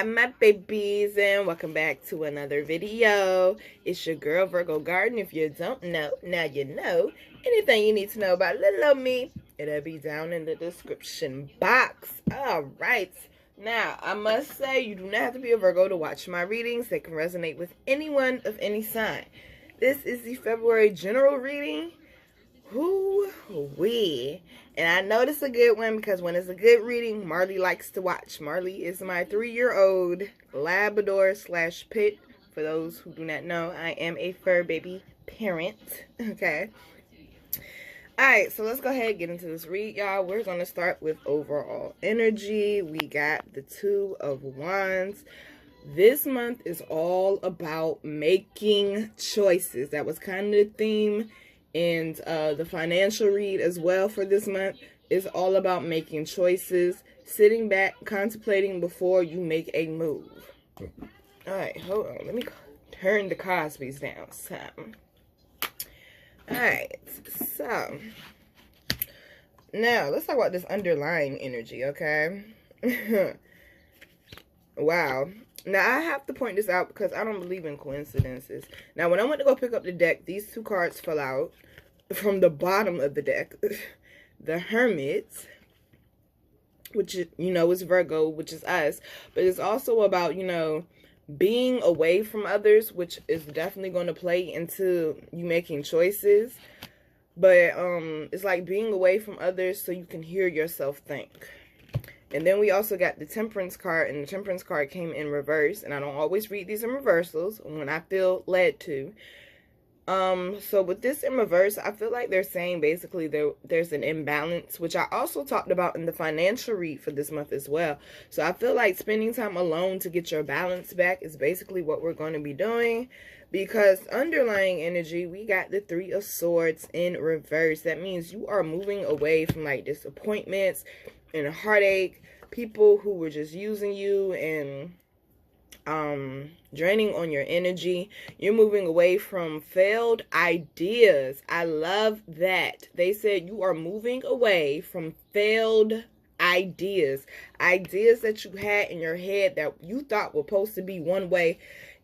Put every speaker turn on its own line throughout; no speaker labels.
my babies, and welcome back to another video. It's your girl Virgo Garden. If you don't know, now you know. Anything you need to know about little old me, it'll be down in the description box. Alright, now I must say you do not have to be a Virgo to watch my readings. They can resonate with anyone of any sign. This is the February general reading. Whoo-wee. And I know this is a good one because when it's a good reading, Marley likes to watch. Marley is my 3-year-old Labrador / pit. For those who do not know, I am a fur baby parent. Okay. Alright, so let's go ahead and get into this read, y'all. We're going to start with overall energy. We got the 2 of Wands. This month is all about making choices. That was kind of the theme. And the financial read as well for this month is all about making choices, sitting back, contemplating before you make a move. All right, hold on. Let me turn the Cosby's down some. All right, so now let's talk about this underlying energy, okay? Wow. Now, I have to point this out because I don't believe in coincidences. Now, when I went to go pick up the deck, these 2 cards fell out from the bottom of the deck. The Hermit, which, you know, is Virgo, which is us. But it's also about, you know, being away from others, which is definitely going to play into you making choices. But it's like being away from others so you can hear yourself think. And then we also got the Temperance card, and the Temperance card came in reverse. And I don't always read these in reversals when I feel led to. So with this in reverse, I feel like they're saying basically there's an imbalance, which I also talked about in the financial read for this month as well. So I feel like spending time alone to get your balance back is basically what we're going to be doing. Because underlying energy, we got the 3 of Swords in reverse. That means you are moving away from like disappointments and heartache, people who were just using you and draining on your energy. You're moving away from failed ideas. I love that. They said you are moving away from failed ideas. Ideas that you had in your head that you thought were supposed to be one way,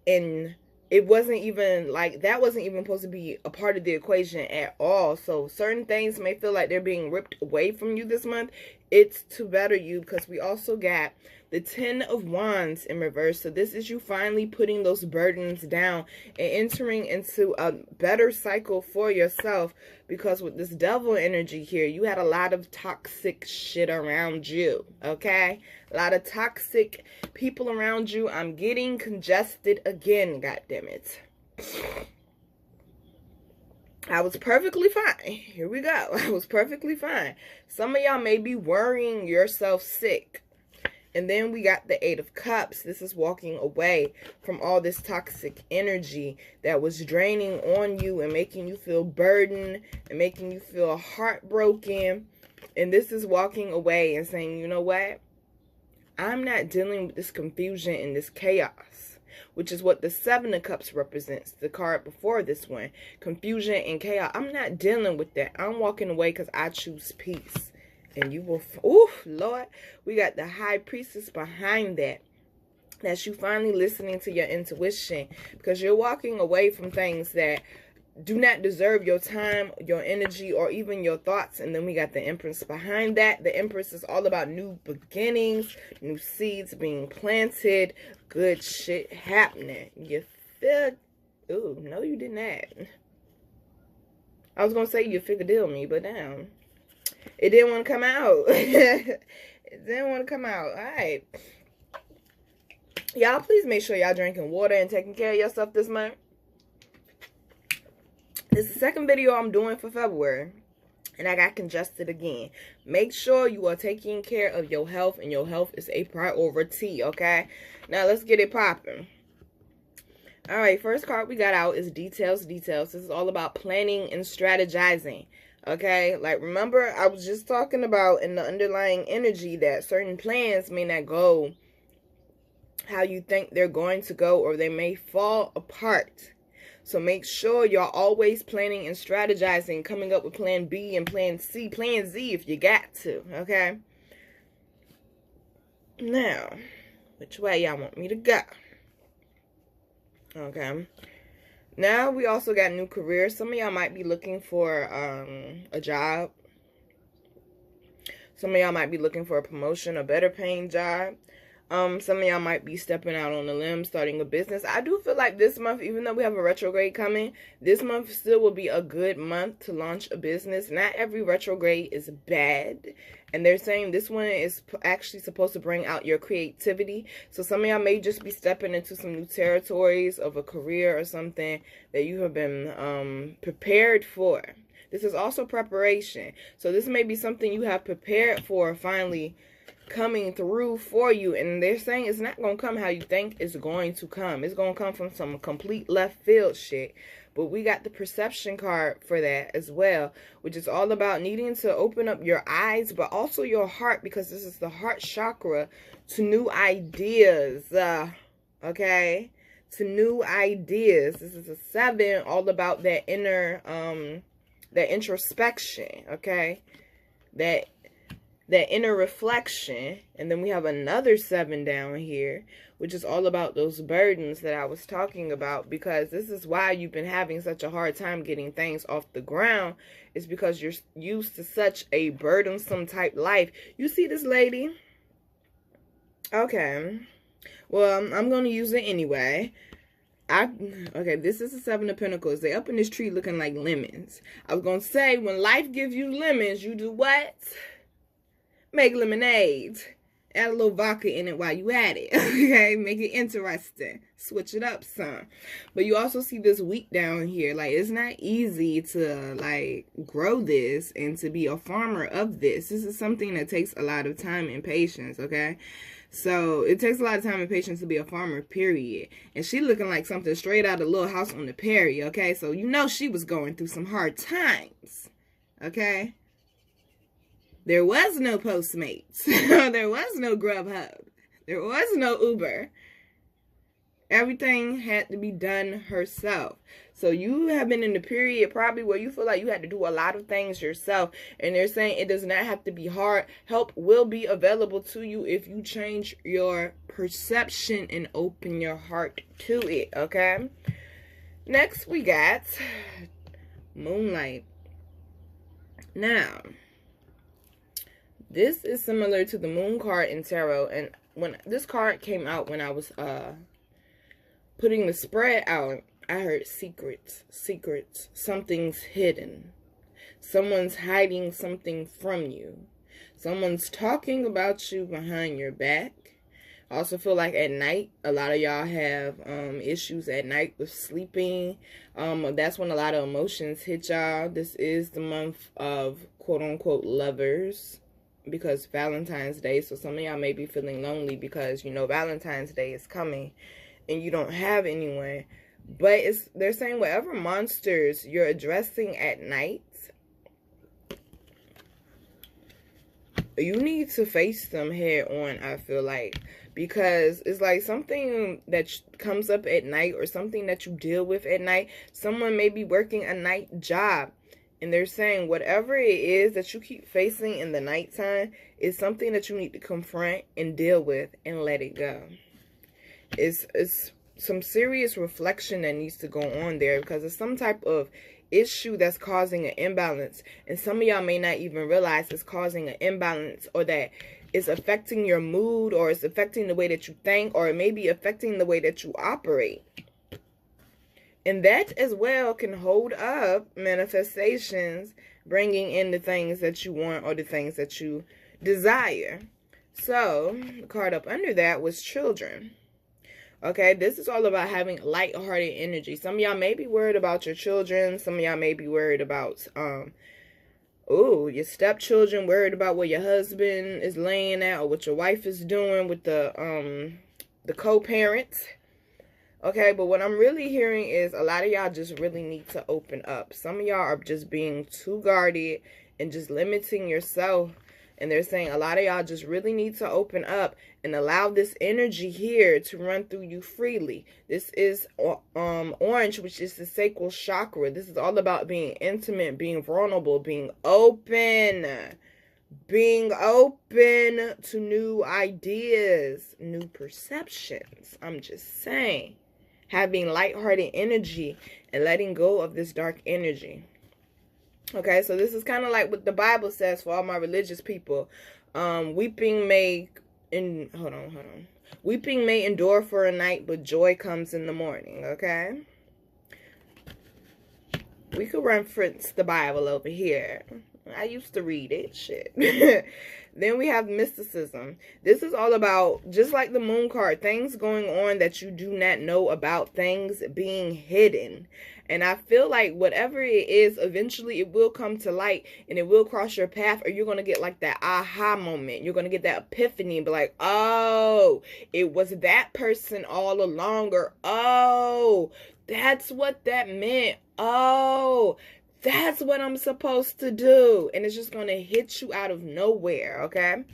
and it wasn't even like that wasn't even supposed to be a part of the equation at all. So certain things may feel like they're being ripped away from you this month. It's to better you, because we also got the 10 of Wands in reverse. So this is you finally putting those burdens down and entering into a better cycle for yourself. Because with this Devil energy here, you had a lot of toxic shit around you, okay? A lot of toxic people around you. I'm getting congested again, goddammit. I was perfectly fine. Here we go. I was perfectly fine. Some of y'all may be worrying yourself sick. And then we got the 8 of Cups. This is walking away from all this toxic energy that was draining on you and making you feel burdened and making you feel heartbroken. And this is walking away and saying, you know what? I'm not dealing with this confusion and this chaos, which is what the 7 of Cups represents, the card before this one. Confusion and chaos. I'm not dealing with that. I'm walking away because I choose peace. And you will, oof, Lord, we got the High Priestess behind that. That's you finally listening to your intuition, because you're walking away from things that do not deserve your time, your energy, or even your thoughts. And then we got the Empress behind that. The Empress is all about new beginnings, new seeds being planted, good shit happening. You feel, ooh, no you did not. I was going to say you figure deal me, but damn. It didn't want to come out. It didn't want to come out. All right. Y'all, please make sure y'all drinking water and taking care of yourself this month. This is the second video I'm doing for February, and I got congested again. Make sure you are taking care of your health, and your health is a priority, okay? Now, let's get it popping. All right, first card we got out is Details. This is all about planning and strategizing. Okay, like remember I was just talking about in the underlying energy that certain plans may not go how you think they're going to go, or they may fall apart. So make sure you're always planning and strategizing, coming up with plan B and plan C, plan Z if you got to, okay? Now, Which way y'all want me to go? Okay. Now we also got new careers. Some of y'all might be looking for a job. Some of y'all might be looking for a promotion, a better paying job. Some of y'all might be stepping out on a limb, starting a business. I do feel like this month, even though we have a retrograde coming, this month still will be a good month to launch a business. Not every retrograde is bad. And they're saying this one is actually supposed to bring out your creativity. So some of y'all may just be stepping into some new territories of a career or something that you have been prepared for. This is also preparation. So this may be something you have prepared for finally coming through for you, and they're saying it's not going to come how you think it's going to come. It's going to come from some complete left field shit. But we got the perception card for that as well, which is all about needing to open up your eyes, but also your heart, because this is the heart chakra, to new ideas, okay? To new ideas. This is a 7, all about that inner, that introspection, okay? That inner reflection. And then we have another 7 down here, which is all about those burdens that I was talking about, because this is why you've been having such a hard time getting things off the ground. It's because you're used to such a burdensome type life. You see this lady? Okay. Well, I'm going to use it anyway. Okay, this is the 7 of Pentacles. They up in this tree looking like lemons. I was going to say, when life gives you lemons, you do what? Make lemonade. Add a little vodka in it while you at it. Okay, make it interesting. Switch it up some. But you also see this wheat down here. Like, it's not easy to, like, grow this and to be a farmer of this. This is something that takes a lot of time and patience, okay? So, it takes a lot of time and patience to be a farmer, period. And she looking like something straight out of Little House on the Prairie, okay? So, you know she was going through some hard times, okay? There was no Postmates. There was no Grubhub. There was no Uber. Everything had to be done herself. So you have been in the period probably where you feel like you had to do a lot of things yourself. And they're saying it does not have to be hard. Help will be available to you if you change your perception and open your heart to it, okay? Next we got Moonlight. Now, this is similar to the Moon card in Tarot. And when this card came out, when I was putting the spread out, I heard secrets, secrets. Something's hidden. Someone's hiding something from you. Someone's talking about you behind your back. I also feel like at night, a lot of y'all have issues at night with sleeping. That's when a lot of emotions hit y'all. This is the month of quote-unquote lovers, because Valentine's Day. So some of y'all may be feeling lonely because, you know, Valentine's Day is coming and you don't have anyone. But they're saying whatever monsters you're addressing at night, you need to face them head on, I feel like. Because it's like something that comes up at night, or something that you deal with at night. Someone may be working a night job. And they're saying whatever it is that you keep facing in the nighttime is something that you need to confront and deal with and let it go. It's some serious reflection that needs to go on there, because it's some type of issue that's causing an imbalance. And some of y'all may not even realize it's causing an imbalance, or that it's affecting your mood, or it's affecting the way that you think, or it may be affecting the way that you operate. And that as well can hold up manifestations, bringing in the things that you want or the things that you desire. So, the card up under that was children. Okay, this is all about having lighthearted energy. Some of y'all may be worried about your children. Some of y'all may be worried about, your stepchildren, worried about where your husband is laying at, or what your wife is doing with the co-parents. Okay, but what I'm really hearing is a lot of y'all just really need to open up. Some of y'all are just being too guarded and just limiting yourself. And they're saying a lot of y'all just really need to open up and allow this energy here to run through you freely. This is orange, which is the sacral chakra. This is all about being intimate, being vulnerable, being open. being open to new ideas, new perceptions. I'm just saying. Having lighthearted energy and letting go of this dark energy. Okay, so this is kind of like what the Bible says for all my religious people. Weeping may Weeping may endure for a night, but joy comes in the morning, okay? We could reference the Bible over here. I used to read it, shit. Then we have mysticism. This is all about, just like the moon card, things going on that you do not know about, things being hidden. And I feel like whatever it is, eventually it will come to light and it will cross your path, or you're going to get like that aha moment. You're going to get that epiphany and be like, oh, it was that person all along, or oh, that's what that meant. Oh, that's what I'm supposed to do. And it's just going to hit you out of nowhere, okay?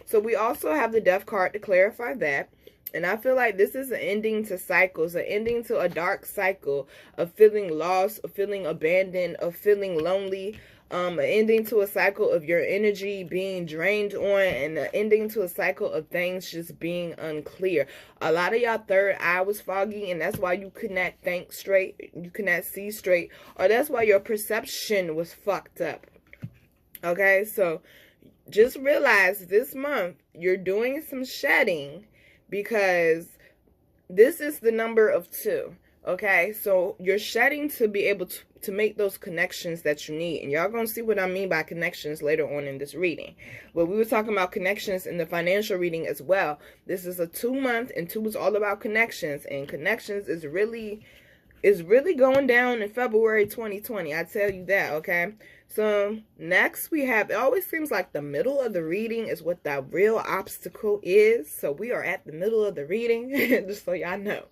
So we also have the Death card to clarify that. And I feel like this is an ending to cycles, an ending to a dark cycle of feeling lost, of feeling abandoned, of feeling lonely, an ending to a cycle of your energy being drained on, and an ending to a cycle of things just being unclear. A lot of y'all third eye was foggy, and that's why you could not think straight, you could not see straight, or that's why your perception was fucked up. Okay, so just realize this month you're doing some shedding, because this is the number of 2. Okay, so you're shedding to be able to make those connections that you need. And y'all gonna see what I mean by connections later on in this reading. But we were talking about connections in the financial reading as well. This is a 2-month, and 2 is all about connections. And connections is really going down in February 2020. I tell you that, okay? So next we have, it always seems like the middle of the reading is what the real obstacle is. So we are at the middle of the reading, just so y'all know.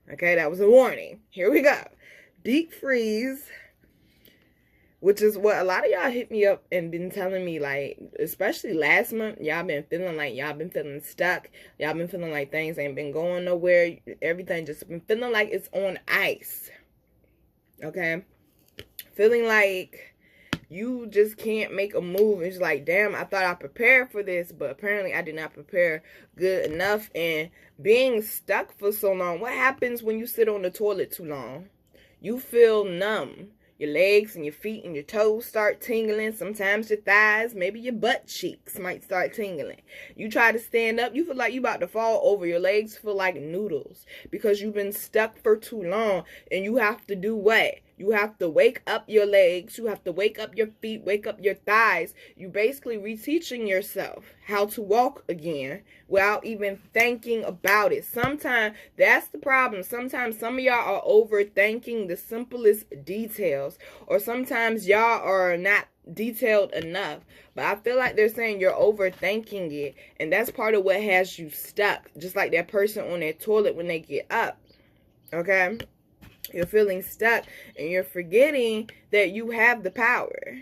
Okay, that was a warning. Here we go. Deep freeze, which is what a lot of y'all hit me up and been telling me, like, especially last month, y'all been feeling like y'all been feeling stuck. Y'all been feeling like things ain't been going nowhere. Everything just been feeling like it's on ice. Okay? Feeling like you just can't make a move. It's like, damn, I thought I prepared for this, but apparently I did not prepare good enough. And being stuck for so long, what happens when you sit on the toilet too long? You feel numb. Your legs and your feet and your toes start tingling. Sometimes your thighs, maybe your butt cheeks might start tingling. You try to stand up, you feel like you about to fall over. Your legs feel like noodles because you've been stuck for too long. And you have to do what? You have to wake up your legs. You have to wake up your feet, wake up your thighs. You basically reteaching yourself how to walk again without even thinking about it. Sometimes that's the problem. Sometimes some of y'all are overthinking the simplest details, or sometimes y'all are not detailed enough. But I feel like they're saying you're overthinking it, and that's part of what has you stuck. Just like that person on that toilet when they get up. Okay? You're feeling stuck, and you're forgetting that you have the power.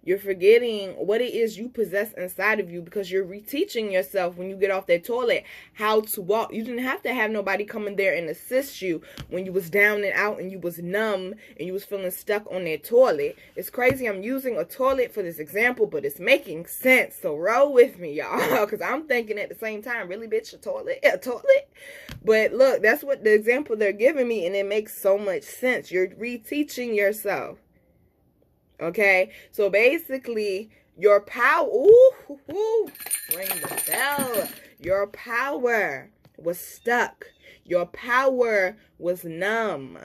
You're forgetting what it is you possess inside of you, because you're reteaching yourself when you get off that toilet how to walk. You didn't have to have nobody come in there and assist you when you was down and out and you was numb and you was feeling stuck on that toilet. It's crazy I'm using a toilet for this example, but it's making sense. So roll with me, y'all, because I'm thinking at the same time, really, bitch, a toilet? A toilet? But look, that's what the example they're giving me, and it makes so much sense. You're reteaching yourself. Okay, so basically your power, ring the bell. Your power was stuck. Your power was numb.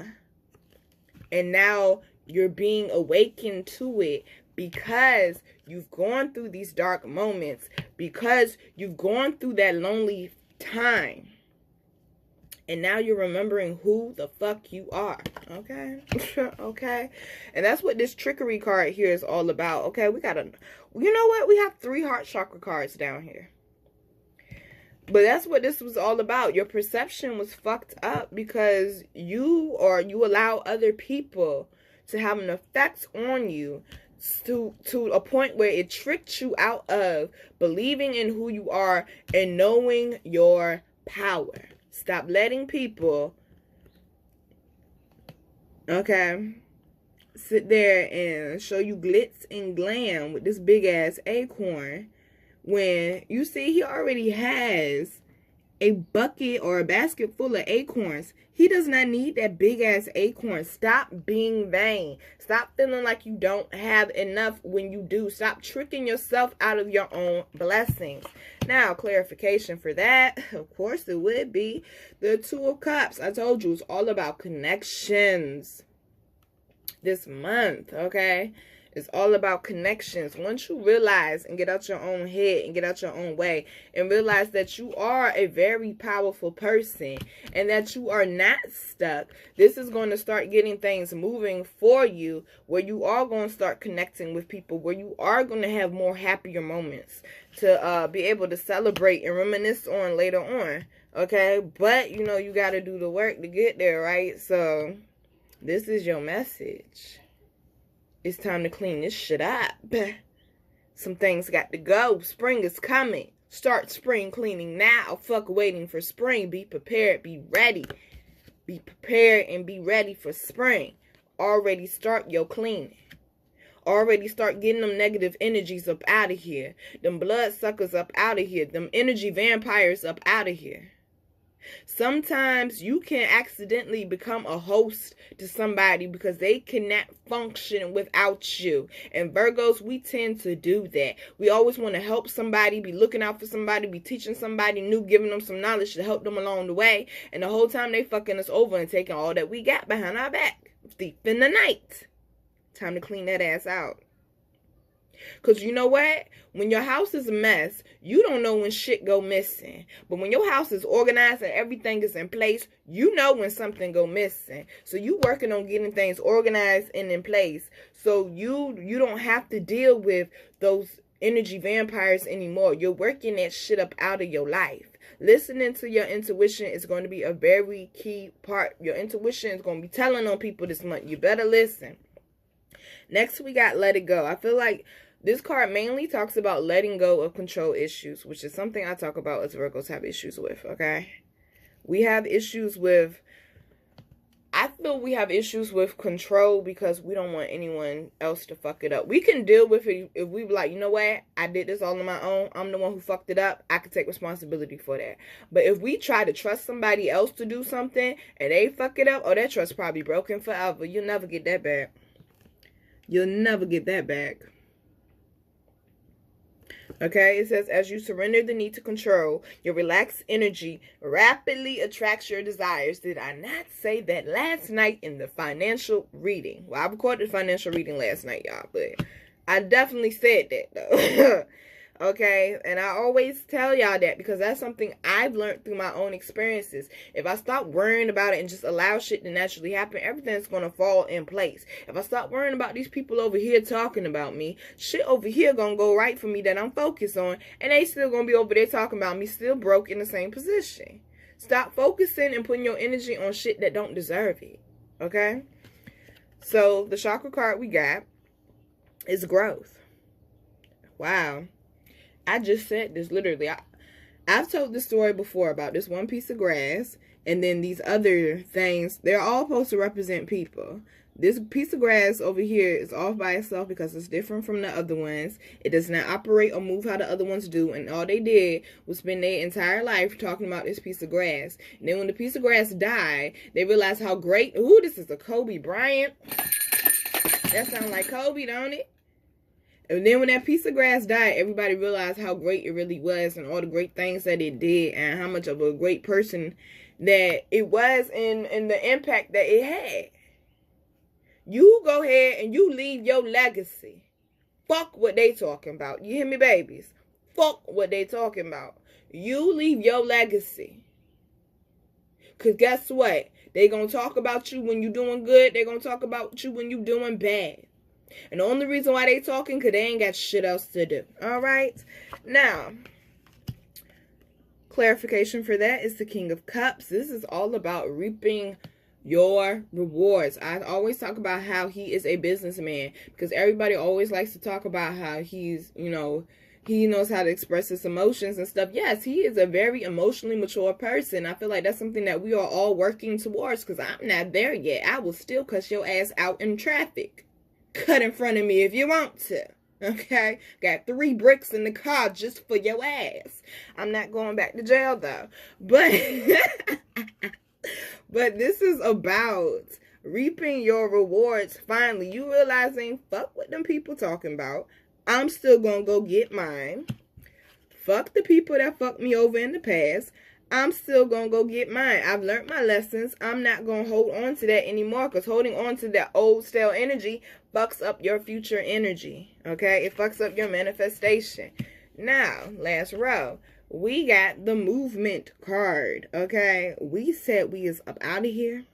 And now you're being awakened to it because you've gone through these dark moments, because you've gone through that lonely time. And now you're remembering who the fuck you are. Okay? Okay? And that's what this trickery card here is all about. Okay? We got you know what? We have 3 heart chakra cards down here. But that's what this was all about. Your perception was fucked up because you allow other people to have an effect on you to a point where it tricked you out of believing in who you are and knowing your power. Stop letting people, okay, sit there and show you glitz and glam with this big ass acorn when you see he already has a bucket or a basket full of acorns? He does not need that big ass acorn. Stop being vain. Stop feeling like you don't have enough when you do. Stop tricking yourself out of your own blessings. Now, clarification for that, of course, it would be the Two of Cups. I told you it's all about connections this month, okay? It's all about connections. Once you realize and get out your own head and get out your own way and realize that you are a very powerful person and that you are not stuck, this is going to start getting things moving for you, where you are going to start connecting with people, where you are going to have more happier moments to be able to celebrate and reminisce on later on, okay? But, you know, you got to do the work to get there, right? So this is your message. It's time to clean this shit up. Some things got to go. Spring is coming. Start spring cleaning now. Fuck waiting for spring. Be prepared. Be ready. Be prepared and be ready for spring. Already start your cleaning. Already start getting them negative energies up out of here. Them blood suckers up out of here. Them energy vampires up out of here. Sometimes you can accidentally become a host to somebody because they cannot function without you. And Virgos, we tend to do that. We always want to help somebody, be looking out for somebody, be teaching somebody new, giving them some knowledge to help them along the way. And the whole time they fucking us over and taking all that we got behind our back. Thief in the night. Time to clean that ass out. Because you know what? When your house is a mess, you don't know when shit go missing. But when your house is organized and everything is in place, you know when something go missing. So you working on getting things organized and in place. So you don't have to deal with those energy vampires anymore. You're working that shit up out of your life. Listening to your intuition is going to be a very key part. Your intuition is going to be telling on people this month. You better listen. Next, we got Let It Go. I feel like this card mainly talks about letting go of control issues, which is something I talk about as Virgos have issues with, okay? We have issues with, I feel we have issues with control because we don't want anyone else to fuck it up. We can deal with it if we be like, you know what? I did this all on my own. I'm the one who fucked it up. I can take responsibility for that. But if we try to trust somebody else to do something and they fuck it up, oh, that trust probably broken forever. You'll never get that back. You'll never get that back. Okay, it says, as you surrender the need to control, your relaxed energy rapidly attracts your desires. Did I not say that last night in the financial reading? Well, I recorded the financial reading last night, y'all, but I definitely said that, though. Okay, and I always tell y'all that because that's something I've learned through my own experiences. If I stop worrying about it and just allow shit to naturally happen, everything's going to fall in place. If I stop worrying about these people over here talking about me, shit over here going to go right for me that I'm focused on, and they still going to be over there talking about me, still broke in the same position. Stop focusing and putting your energy on shit that don't deserve it, okay? So, the chakra card we got is growth. Wow. I just said this literally. I've told this story before about this one piece of grass and then these other things. They're all supposed to represent people. This piece of grass over here is off by itself because it's different from the other ones. It does not operate or move how the other ones do. And all they did was spend their entire life talking about this piece of grass. And then when the piece of grass died, they realized how great. Ooh, this is a Kobe Bryant. That sounds like Kobe, don't it? And then when that piece of grass died, everybody realized how great it really was and all the great things that it did and how much of a great person that it was and the impact that it had. You go ahead and you leave your legacy. Fuck what they talking about. You hear me, babies? Fuck what they talking about. You leave your legacy. Because guess what? They going to talk about you when you doing good. They going to talk about you when you doing bad. And the only reason why they talking, because they ain't got shit else to do. Alright? Now, clarification for that is the King of Cups. This is all about reaping your rewards. I always talk about how he is a businessman. Because everybody always likes to talk about how he's, you know, he knows how to express his emotions and stuff. Yes, he is a very emotionally mature person. I feel like that's something that we are all working towards because I'm not there yet. I will still cuss your ass out in traffic. cut in front of me if you want to. Okay? Got 3 bricks in the car just for your ass. I'm not going back to jail, though. But, but this is about reaping your rewards finally. You realizing, fuck what them people talking about. I'm still gonna go get mine. Fuck the people that fucked me over in the past. I'm still gonna go get mine. I've learned my lessons. I'm not gonna hold on to that anymore, because holding on to that old stale energy fucks up your future energy. Okay? It fucks up your manifestation. Now, last row, we got the movement card. Okay? We said we is up out of here.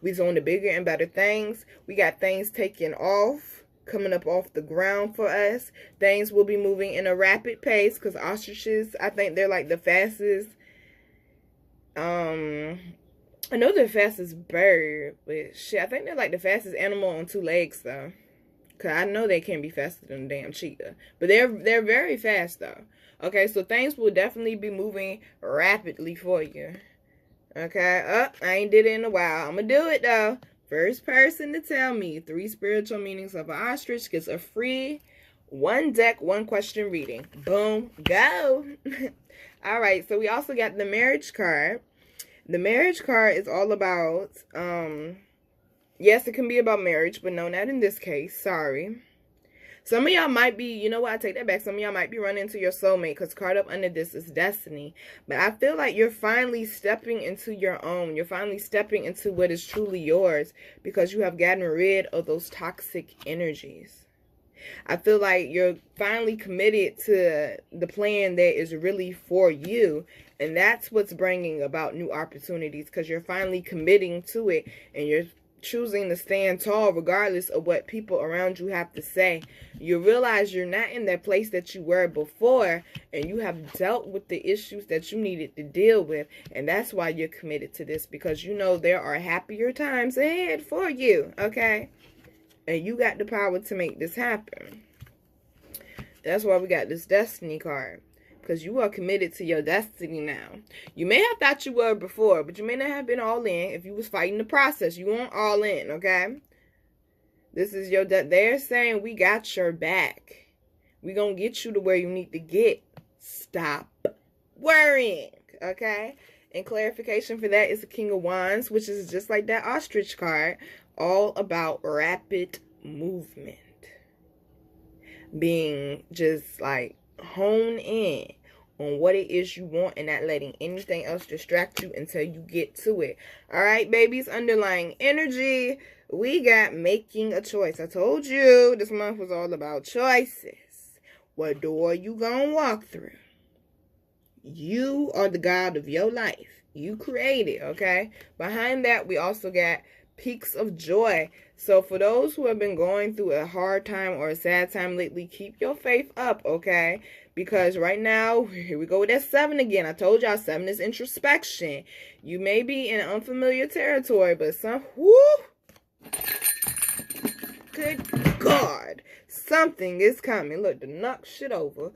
We's on the bigger and better things. We got things taking off, coming up off the ground for us. Things will be moving in a rapid pace, because ostriches, I think they're like the fastest. I know they're the fastest bird, but shit, I think they're like the fastest animal on 2 legs, though. Cause I know they can't be faster than a damn cheetah, but they're very fast, though. Okay, so things will definitely be moving rapidly for you. Okay, I ain't did it in a while. I'm gonna do it though. First person to tell me 3 spiritual meanings of an ostrich gets a free 1 deck, 1 question reading. Boom, go. All right, so we also got the marriage card. The marriage card is all about, yes, it can be about marriage, but no, not in this case. Sorry. Some of y'all might be, you know what, I take that back. Some of y'all might be running into your soulmate, because card up under this is destiny. But I feel like you're finally stepping into your own. You're finally stepping into what is truly yours, because you have gotten rid of those toxic energies. I feel like you're finally committed to the plan that is really for you. And that's what's bringing about new opportunities, because you're finally committing to it. And you're choosing to stand tall regardless of what people around you have to say. You realize you're not in that place that you were before, and you have dealt with the issues that you needed to deal with. And that's why you're committed to this, because you know there are happier times ahead for you. Okay? And you got the power to make this happen. That's why we got this destiny card. Because you are committed to your destiny now. You may have thought you were before, but you may not have been all in. If you was fighting the process, you weren't all in, okay? This is your, they're saying we got your back. We gonna get you to where you need to get. Stop worrying, okay? And clarification for that is the King of Wands, which is just like that ostrich card. All about rapid movement. Being just like hone in on what it is you want and not letting anything else distract you until you get to it. Alright, babies, underlying energy, we got making a choice. I told you this month was all about choices. What door you gonna walk through? You are the God of your life. You create it, okay? Behind that, we also got peaks of joy. So for those who have been going through a hard time or a sad time lately, keep your faith up, okay? Because right now, here we go with that 7 again. I told y'all 7 is introspection. You may be in unfamiliar territory, but good God, something is coming. Look, to knock shit over.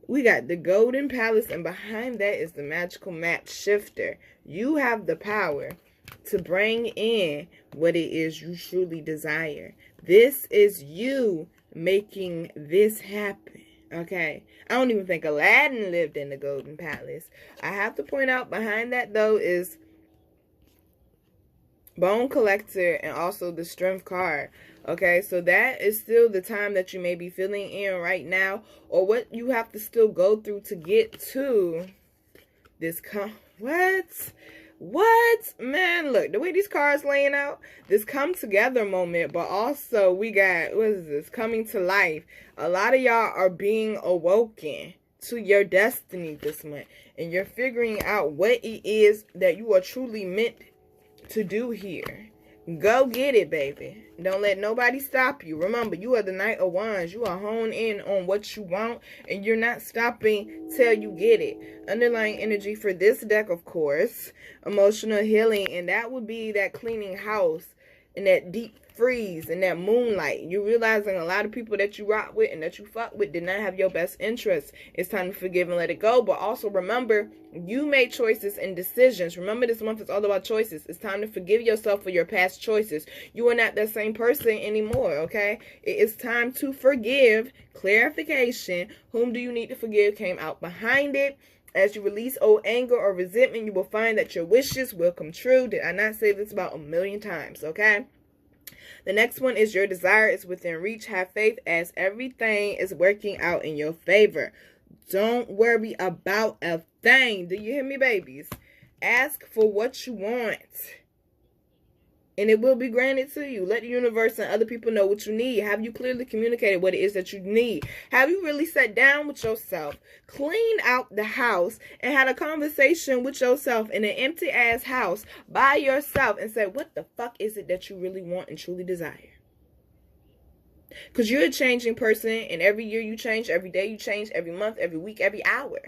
We got the Golden Palace, and behind that is the magical map shifter. You have the power to bring in what it is you truly desire. This is you making this happen, okay? I don't even think Aladdin lived in the Golden Palace. I have to point out behind that, though, is Bone Collector and also the Strength card. Okay, so that is still the time that you may be feeling in right now, or what you have to still go through to get to this What? Man, look, the way these cards laying out, this come together moment, but also we got, what is this, coming to life. A lot of y'all are being awoken to your destiny this month, and you're figuring out what it is that you are truly meant to do here. Go get it, baby. Don't let nobody stop you. Remember, you are the Knight of Wands. You are honed in on what you want, and you're not stopping till you get it. Underlying energy for this deck, of course, emotional healing, and that would be that cleaning house and that deep freeze and that moonlight. You're realizing a lot of people that you rock with and that you fuck with did not have your best interests. It's time to forgive and let it go. But also remember, you made choices and decisions. Remember, this month is all about choices. It's time to forgive yourself for your past choices. You are not that same person anymore, okay? It is time to forgive. Clarification. Whom do you need to forgive came out behind it. As you release old anger or resentment, you will find that your wishes will come true. Did I not say this about 1,000,000 times, okay? The next one is your desire is within reach. Have faith as everything is working out in your favor. Don't worry about a thing. Do you hear me, babies? Ask for what you want, and it will be granted to you. Let the universe and other people know what you need. Have you clearly communicated what it is that you need? Have you really sat down with yourself, cleaned out the house, and had a conversation with yourself in an empty-ass house by yourself and said, what the fuck is it that you really want and truly desire? Because you're a changing person, and every year you change, every day you change, every month, every week, every hour.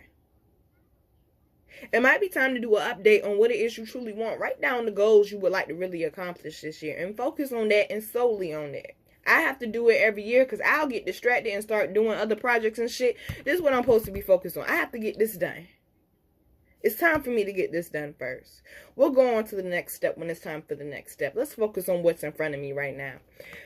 It might be time to do an update on what it is you truly want. Write down the goals you would like to really accomplish this year and focus on that and solely on that. I have to do it every year because I'll get distracted and start doing other projects and shit. This is what I'm supposed to be focused on. I have to get this done. It's time for me to get this done first. We'll go on to the next step when it's time for the next step. Let's focus on what's in front of me right now.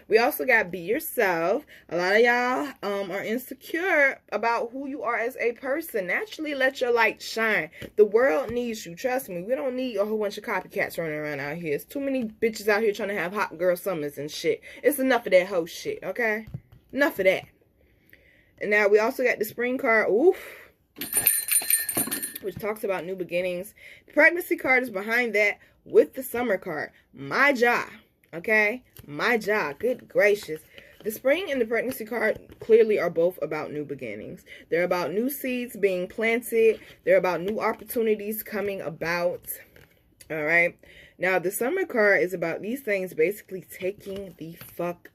We also got be yourself. A lot of y'all are insecure about who you are as a person. Naturally, let your light shine. The world needs you. Trust me. We don't need a whole bunch of copycats running around out here. There's too many bitches out here trying to have hot girl summers and shit. It's enough of that hoe shit, okay? Enough of that. And now we also got the spring card. Oof. Which talks about new beginnings. The pregnancy card is behind that with the summer card. My job, okay? My job. Good gracious. The spring and the pregnancy card clearly are both about new beginnings. They're about new seeds being planted. They're about new opportunities coming about. All right? Now, the summer card is about these things basically taking the fuck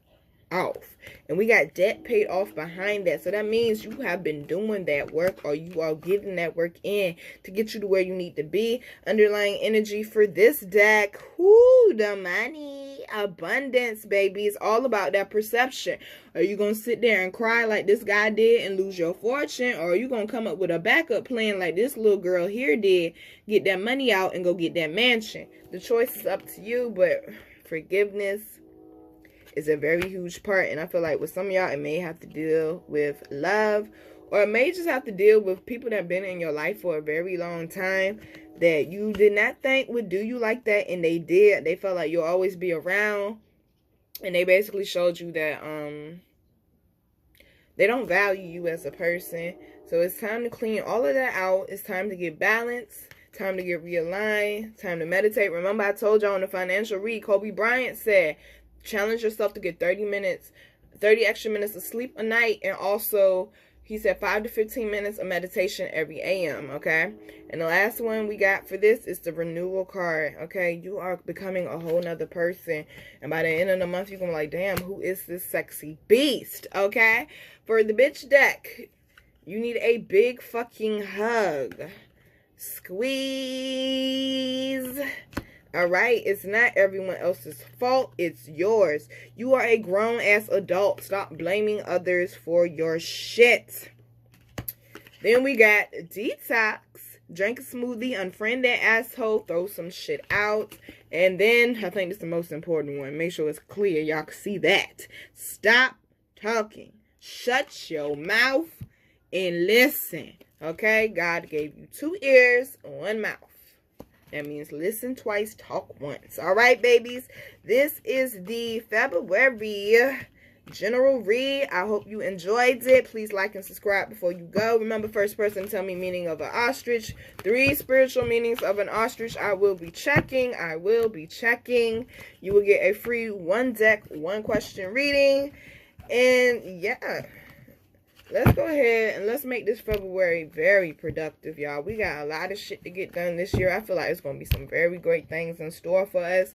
off, and we got debt paid off behind that. So that means you have been doing that work, or you are getting that work in to get you to where you need to be. Underlying energy for this deck, whoo, the money, abundance, baby. It's all about that perception. Are you gonna sit there and cry like this guy did and lose your fortune, or are you gonna come up with a backup plan like this little girl here did, get that money out and go get that mansion? The choice is up to you, but forgiveness is a very huge part. And I feel like with some of y'all, it may have to deal with love, or it may just have to deal with people that have been in your life for a very long time that you did not think would do you like that, and they did. They felt like you'll always be around, and they basically showed you that they don't value you as a person. So it's time to clean all of that out. It's time to get balanced. Time to get realigned. Time to meditate. Remember, I told y'all in the financial read, Kobe Bryant said, challenge yourself to get 30 extra minutes of sleep a night. And also, he said 5 to 15 minutes of meditation every AM, okay? And the last one we got for this is the renewal card, okay? You are becoming a whole nother person. And by the end of the month, you're going to be like, damn, who is this sexy beast, okay? For the bitch deck, you need a big fucking hug. Squeeze. Alright, it's not everyone else's fault. It's yours. You are a grown-ass adult. Stop blaming others for your shit. Then we got detox. Drink a smoothie. Unfriend that asshole. Throw some shit out. And then, I think this is the most important one. Make sure it's clear. Y'all can see that. Stop talking. Shut your mouth and listen. Okay? God gave you 2 ears, 1 mouth. That means listen twice, talk once. All right, babies. This is the February general read. I hope you enjoyed it. Please like and subscribe before you go. Remember, first person tell me meaning of an ostrich. 3 spiritual meanings of an ostrich. I will be checking. You will get a free 1 deck, 1 question reading. And yeah. Let's go ahead and let's make this February very productive, y'all. We got a lot of shit to get done this year. I feel like it's going to be some very great things in store for us.